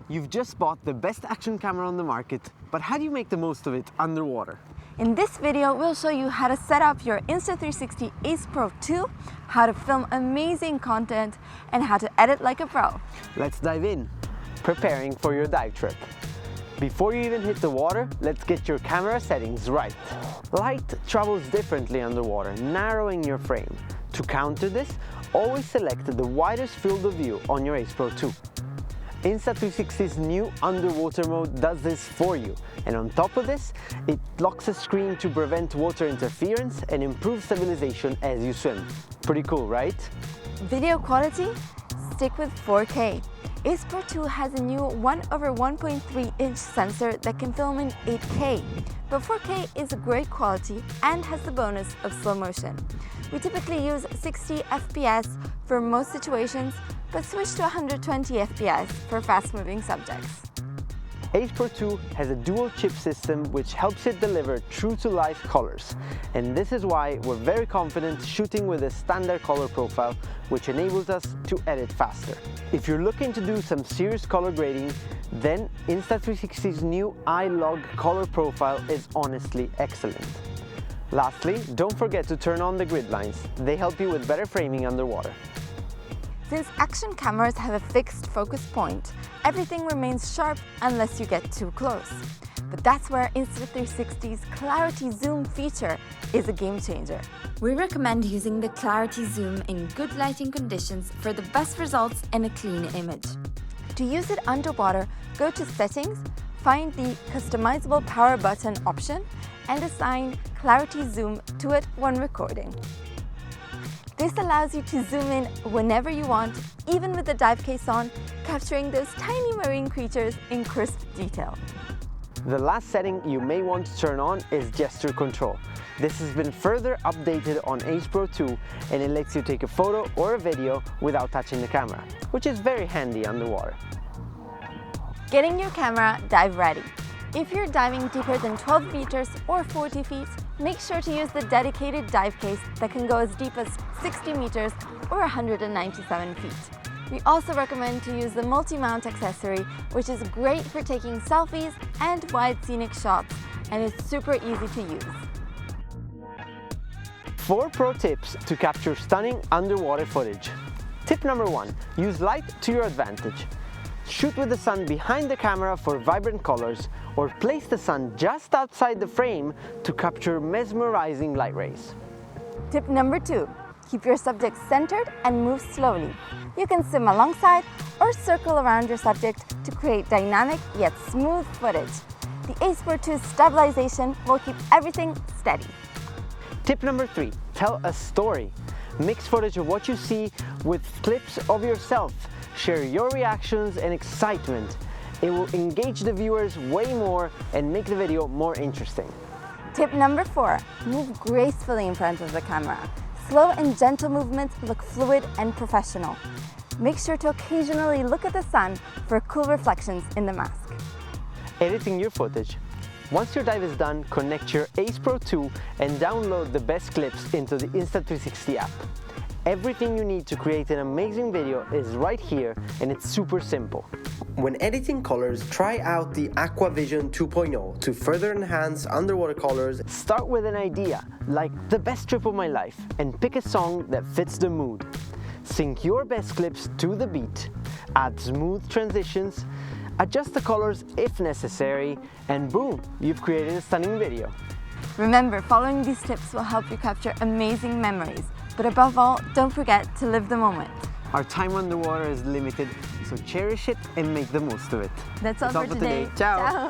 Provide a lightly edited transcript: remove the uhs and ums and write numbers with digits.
You've just bought the best action camera on the market, but how do you make the most of it underwater? In this video, we'll show you how to set up your Insta360 Ace Pro 2, how to film amazing content, and how to edit like a pro. Let's dive in. Preparing for your dive trip. Before you even hit the water, let's get your camera settings right. Light travels differently underwater, narrowing your frame. To counter this, always select the widest field of view on your Ace Pro 2. Insta360's new underwater mode does this for you, and on top of this, it locks the screen to prevent water interference and improve stabilization as you swim. Pretty cool, right? Video quality? Stick with 4K. Ace Pro 2 has a new 1/1.3-inch sensor that can film in 8K, but 4K is a great quality and has the bonus of slow motion. We typically use 60 FPS for most situations, but switch to 120 FPS for fast-moving subjects. Ace Pro 2 has a dual chip system which helps it deliver true-to-life colors, and this is why we're very confident shooting with a standard color profile, which enables us to edit faster. If you're looking to do some serious color grading, then Insta360's new iLog color profile is honestly excellent. Lastly, don't forget to turn on the grid lines. They help you with better framing underwater. Since action cameras have a fixed focus point, everything remains sharp unless you get too close. But that's where Insta360's Clarity Zoom feature is a game changer. We recommend using the Clarity Zoom in good lighting conditions for the best results and a clean image. To use it underwater, go to Settings, find the Customizable Power Button option, and assign Clarity Zoom to it when recording. This allows you to zoom in whenever you want, even with the dive case on, capturing those tiny marine creatures in crisp detail. The last setting you may want to turn on is gesture control. This has been further updated on Ace Pro 2, and it lets you take a photo or a video without touching the camera, which is very handy underwater. Getting your camera dive ready. If you're diving deeper than 12 meters or 40 feet, make sure to use the dedicated dive case that can go as deep as 60 meters or 197 feet. We also recommend to use the multi-mount accessory, which is great for taking selfies and wide scenic shots, and is super easy to use. 4 pro tips to capture stunning underwater footage. Tip number 1, use light to your advantage. Shoot with the sun behind the camera for vibrant colors, or place the sun just outside the frame to capture mesmerizing light rays. Tip number 2, keep your subject centered and move slowly. You can swim alongside or circle around your subject to create dynamic yet smooth footage. The Ace Pro 2's stabilization will keep everything steady. Tip number 3, tell a story. Mix footage of what you see with clips of yourself. Share your reactions and excitement. It will engage the viewers way more and make the video more interesting. Tip number 4, move gracefully in front of the camera. Slow and gentle movements look fluid and professional. Make sure to occasionally look at the sun for cool reflections in the mask. Editing your footage. Once your dive is done, connect your Ace Pro 2 and download the best clips into the Insta360 app. Everything you need to create an amazing video is right here, and it's super simple. When editing colors, try out the Aquavision 2.0 to further enhance underwater colors. Start with an idea, like the best trip of my life, and pick a song that fits the mood. Sync your best clips to the beat, add smooth transitions, adjust the colors if necessary, and boom, you've created a stunning video. Remember, following these tips will help you capture amazing memories. But above all, don't forget to live the moment. Our time underwater is limited, so cherish it and make the most of it. That's all for today. Ciao! Ciao.